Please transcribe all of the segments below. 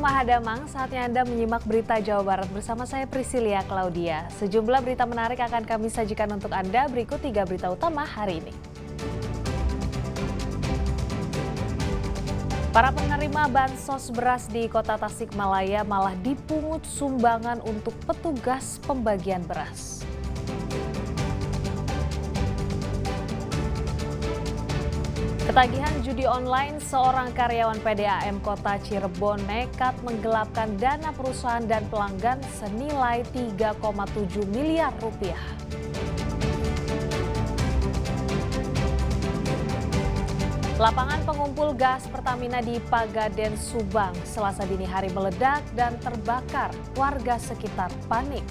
Rumah Hadamang, saatnya Anda menyimak berita Jawa Barat bersama saya Priscilia Claudia. Sejumlah berita menarik akan kami sajikan untuk Anda, berikut 3 berita utama hari ini. Para penerima bansos beras di Kota Tasikmalaya malah dipungut sumbangan untuk petugas pembagian beras. Ketagihan judi online, seorang karyawan PDAM Kota Cirebon nekat menggelapkan dana perusahaan dan pelanggan senilai 3,7 miliar rupiah. Lapangan pengumpul gas Pertamina di Pagaden, Subang, Selasa dini hari meledak dan terbakar. Warga sekitar panik.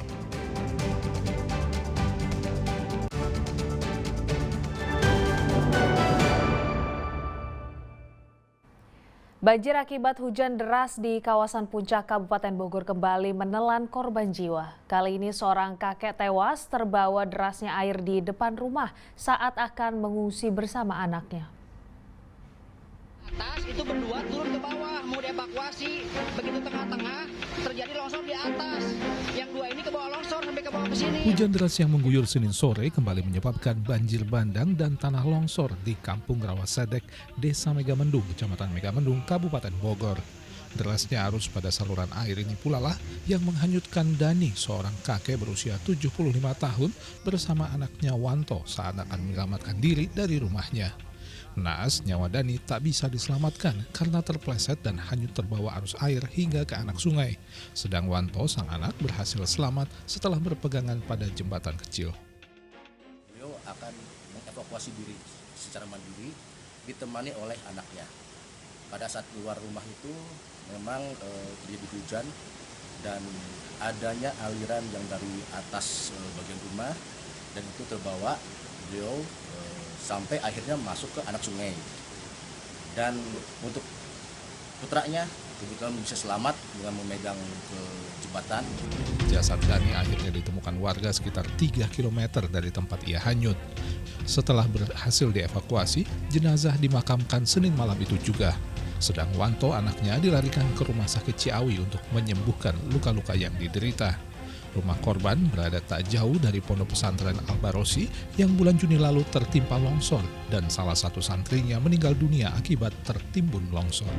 Banjir akibat hujan deras di kawasan Puncak Kabupaten Bogor kembali menelan korban jiwa. Kali ini seorang kakek tewas terbawa derasnya air di depan rumah saat akan mengungsi bersama anaknya. Atas itu berdua turun ke bawah mau dievakuasi, begitu tengah-tengah terjadi longsor di atas. Yang dua ini ke bawah longsor sampai ke bawah ke sini. Hujan deras yang mengguyur Senin sore kembali menyebabkan banjir bandang dan tanah longsor di Kampung Rawasedek, Desa Megamendung, Kecamatan Megamendung, Kabupaten Bogor. Derasnya arus pada saluran air ini pula lah yang menghanyutkan Dani, seorang kakek berusia 75 tahun bersama anaknya Wanto saat akan menyelamatkan diri dari rumahnya. Naas, nyawa Dani tak bisa diselamatkan karena terpleset dan hanyut terbawa arus air hingga ke anak sungai. Sedang Wanto, sang anak, berhasil selamat setelah berpegangan pada jembatan kecil. Beliau akan mengevakuasi diri secara mandiri, ditemani oleh anaknya. Pada saat keluar rumah itu memang terjadi hujan dan adanya aliran yang dari atas bagian rumah dan itu terbawa beliau sampai akhirnya masuk ke anak sungai. Dan untuk putranya kebetulan bisa selamat dengan memegang ke jembatan. Jasad Dani akhirnya ditemukan warga sekitar 3 km dari tempat ia hanyut. Setelah berhasil dievakuasi, jenazah dimakamkan Senin malam itu juga. Sedang Wanto, anaknya, dilarikan ke Rumah Sakit Ciawi untuk menyembuhkan luka-luka yang diderita. Rumah korban berada tak jauh dari Pondok Pesantren Al-Barosi yang bulan Juni lalu tertimpa longsor dan salah satu santrinya meninggal dunia akibat tertimbun longsor.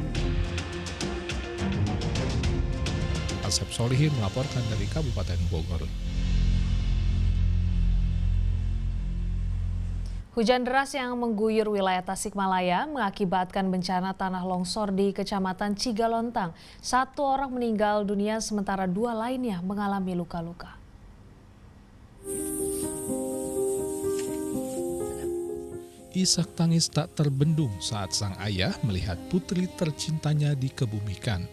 Asep Solihin melaporkan dari Kabupaten Bogor. Hujan deras yang mengguyur wilayah Tasikmalaya mengakibatkan bencana tanah longsor di Kecamatan Cigalontang. 1 orang meninggal dunia sementara 2 lainnya mengalami luka-luka. Isak tangis tak terbendung saat sang ayah melihat putri tercintanya dikebumikan.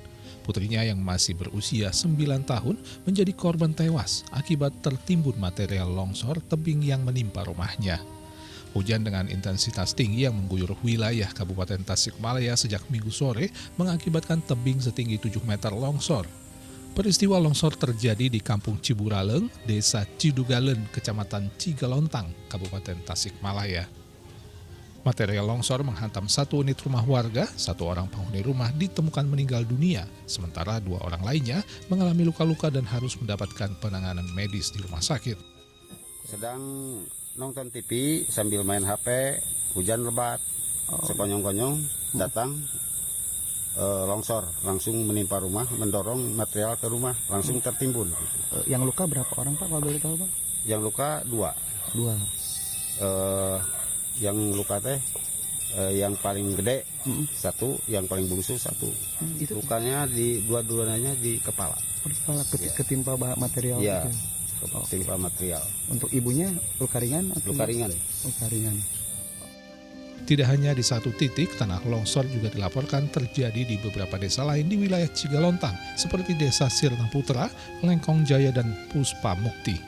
Putrinya yang masih berusia 9 tahun menjadi korban tewas akibat tertimbun material longsor tebing yang menimpa rumahnya. Hujan dengan intensitas tinggi yang mengguyur wilayah Kabupaten Tasikmalaya sejak Minggu sore mengakibatkan tebing setinggi 7 meter longsor. Peristiwa longsor terjadi di Kampung Ciburaleng, Desa Cidugalen, Kecamatan Cigalontang, Kabupaten Tasikmalaya. Material longsor menghantam 1 unit rumah warga, 1 orang penghuni rumah ditemukan meninggal dunia, sementara 2 orang lainnya mengalami luka-luka dan harus mendapatkan penanganan medis di rumah sakit. Sedang nonton TV sambil main HP, hujan lebat, sekonyong-konyong datang longsor, langsung menimpa rumah, mendorong material ke rumah, langsung tertimbun. Yang luka berapa orang Pak, kalau boleh tahu Pak? Yang luka 2. Yang luka teh yang paling gede 1, yang paling bungsu 1. Itu lukanya di dua-duanya di kepala. Kepala ketimpa material. Iya. Gitu. Ketimpa material. Untuk ibunya luka ringan? Luka ringan. Luka ringan. Tidak hanya di satu titik, tanah longsor juga dilaporkan terjadi di beberapa desa lain di wilayah Cigalontang, seperti Desa Sirna Putra, Lengkong Jaya, dan Puspa Mukti.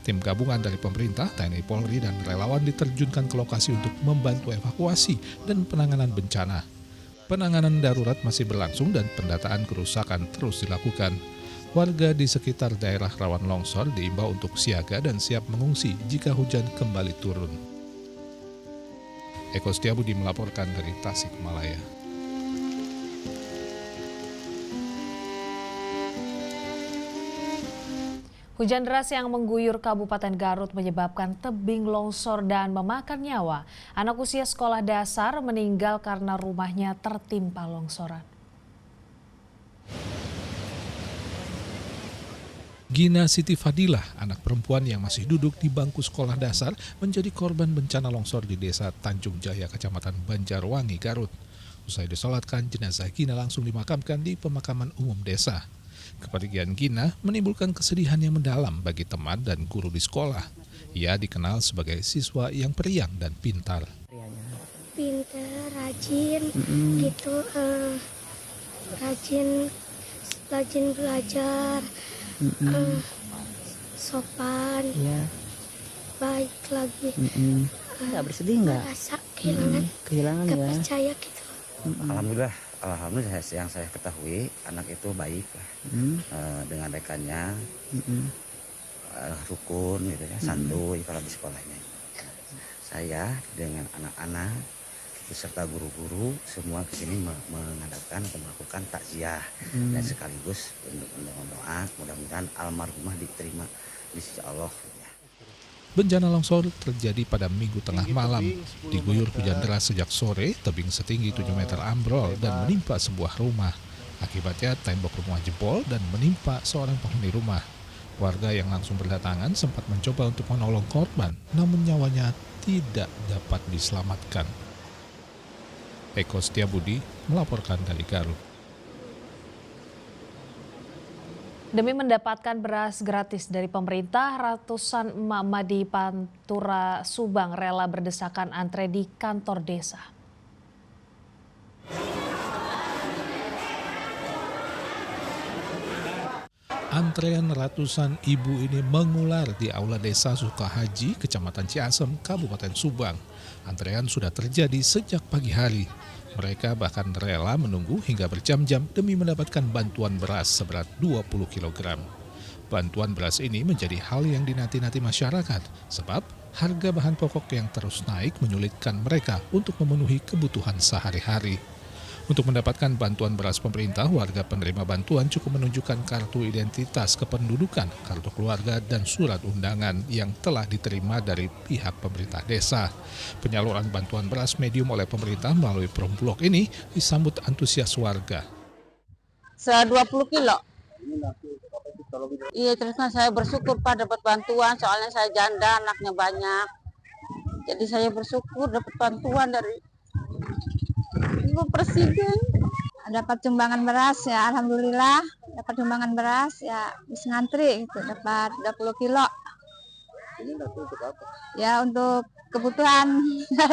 Tim gabungan dari pemerintah, TNI Polri, dan relawan diterjunkan ke lokasi untuk membantu evakuasi dan penanganan bencana. Penanganan darurat masih berlangsung dan pendataan kerusakan terus dilakukan. Warga di sekitar daerah rawan longsor diimbau untuk siaga dan siap mengungsi jika hujan kembali turun. Eko Setiabudi melaporkan dari Tasikmalaya. Hujan deras yang mengguyur Kabupaten Garut menyebabkan tebing longsor dan memakan nyawa. Anak usia sekolah dasar meninggal karena rumahnya tertimpa longsoran. Gina Siti Fadilah, anak perempuan yang masih duduk di bangku sekolah dasar, menjadi korban bencana longsor di Desa Tanjung Jaya, Kecamatan Banjarwangi, Garut. Usai disolatkan, jenazah Gina langsung dimakamkan di pemakaman umum desa. Kepergian Gina menimbulkan kesedihan yang mendalam bagi teman dan guru di sekolah. Ia dikenal sebagai siswa yang periang dan pintar. Pintar, rajin, gitu, rajin belajar, sopan, baik lagi. Nggak bersedih nggak? Rasa Kehilangan ya? percaya gitu. Alhamdulillah yang saya ketahui anak itu baik dengan rekannya, rukun gitu ya, santuy kalau di sekolahnya. Saya dengan anak-anak beserta guru-guru semua kesini mengadakan atau melakukan takziah dan sekaligus untuk mendoa mudah-mudahan almarhumah diterima di sisi Allah. Bencana longsor terjadi pada Minggu tengah malam. Diguyur hujan deras sejak sore, tebing setinggi 7 meter ambrol dan menimpa sebuah rumah. Akibatnya tembok rumah jebol dan menimpa seorang penghuni rumah. Warga yang langsung berdatangan sempat mencoba untuk menolong korban, namun nyawanya tidak dapat diselamatkan. Eko Setiabudi melaporkan dari Garut. Demi mendapatkan beras gratis dari pemerintah, ratusan emak-emak di Pantura, Subang rela berdesakan antre di kantor desa. Antrean ratusan ibu ini mengular di Aula Desa Sukahaji, Kecamatan Ciasem, Kabupaten Subang. Antrean sudah terjadi sejak pagi hari. Mereka bahkan rela menunggu hingga berjam-jam demi mendapatkan bantuan beras seberat 20 kg. Bantuan beras ini menjadi hal yang dinanti-nanti masyarakat, sebab harga bahan pokok yang terus naik menyulitkan mereka untuk memenuhi kebutuhan sehari-hari. Untuk mendapatkan bantuan beras pemerintah, warga penerima bantuan cukup menunjukkan kartu identitas kependudukan, kartu keluarga, dan surat undangan yang telah diterima dari pihak pemerintah desa. Penyaluran bantuan beras medium oleh pemerintah melalui Perumbulok ini disambut antusias warga. 20 kilo. Iya, terusnya saya bersyukur Pak dapat bantuan, soalnya saya janda, anaknya banyak. Jadi saya bersyukur dapat bantuan dari Ibu Presiden. Dapat sumbangan beras ya, alhamdulillah. Dapat sumbangan beras ya, bisa ngantri gitu, dapat 20 kilo. Ini nanti untuk apa? Ya untuk kebutuhan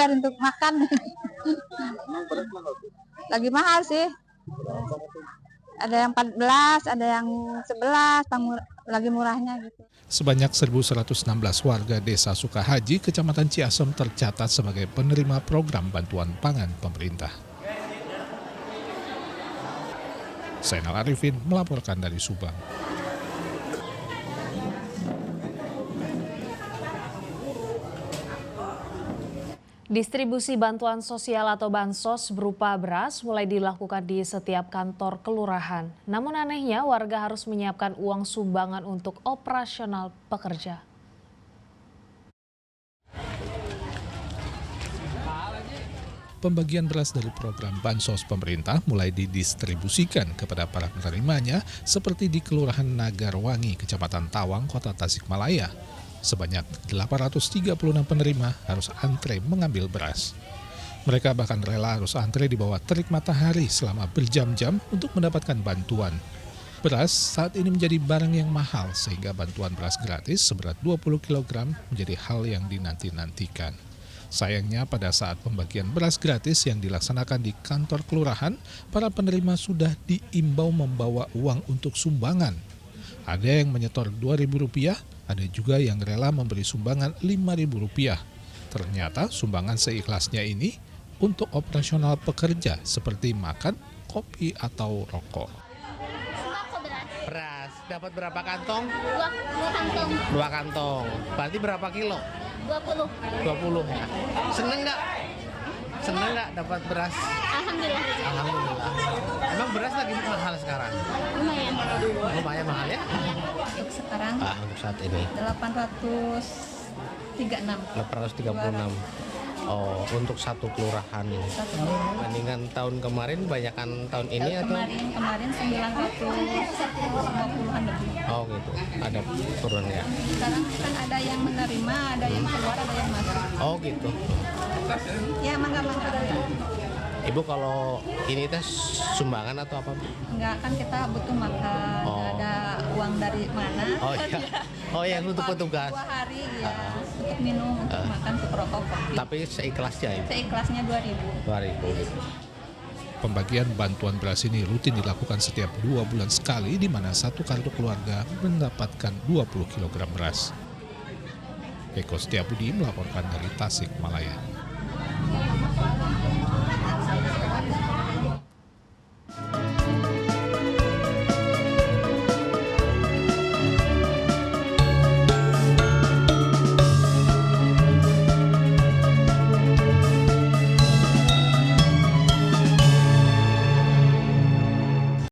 untuk makan. Emang beras mahal? Lagi mahal sih. Ada yang 14, ada yang 11, lagi murahnya gitu. Sebanyak 1.116 warga Desa Sukahaji, Kecamatan Ciasem tercatat sebagai penerima program bantuan pangan pemerintah. Zainal Arifin melaporkan dari Subang. Distribusi bantuan sosial atau bansos berupa beras mulai dilakukan di setiap kantor kelurahan. Namun anehnya warga harus menyiapkan uang sumbangan untuk operasional pekerja. Pembagian beras dari program bansos pemerintah mulai didistribusikan kepada para penerimanya seperti di Kelurahan Nagarwangi, Kecamatan Tawang, Kota Tasikmalaya. Sebanyak 836 penerima harus antre mengambil beras. Mereka bahkan rela harus antre di bawah terik matahari selama berjam-jam untuk mendapatkan bantuan. Beras saat ini menjadi barang yang mahal sehingga bantuan beras gratis seberat 20 kg menjadi hal yang dinanti-nantikan. Sayangnya pada saat pembagian beras gratis yang dilaksanakan di kantor kelurahan, para penerima sudah diimbau membawa uang untuk sumbangan. Ada yang menyetor Rp2.000, ada juga yang rela memberi sumbangan Rp5.000. Ternyata sumbangan seikhlasnya ini untuk operasional pekerja seperti makan, kopi, atau rokok. Beras, dapat berapa kantong? 2 kantong. 2 kantong. Berarti berapa kilo? 20. 20 ya. Seneng nggak? Seneng nggak dapat beras? Alhamdulillah. Alhamdulillah. Emang beras lagi mahal sekarang? Lumayan. Lumayan mahal ya? Untuk sekarang Untuk saat ini 836. 836. Oh, untuk satu kelurahan ini. Bandingan tahun kemarin, banyakan tahun ini atau? Kemarin 950-an lebih. Oh gitu, ada turun ya? Sekarang kan ada yang menerima, ada yang keluar, ada yang masuk. Oh gitu. Ya mangga. Ibu kalau ini teh sumbangan atau apa? Enggak, kan kita butuh makan, Oh. ada uang dari mana? Oh iya. Oh ya, untuk petugas. 2 hari ya, untuk minum, untuk makan, untuk rokok, kopi. Tapi seikhlasnya Ibu. Seikhlasnya 2.000. 2.000 gitu. Pembagian bantuan beras ini rutin dilakukan setiap 2 bulan sekali, di mana satu kartu keluarga mendapatkan 20 kg beras. Eko Setiabudi melaporkan dari Tasikmalaya.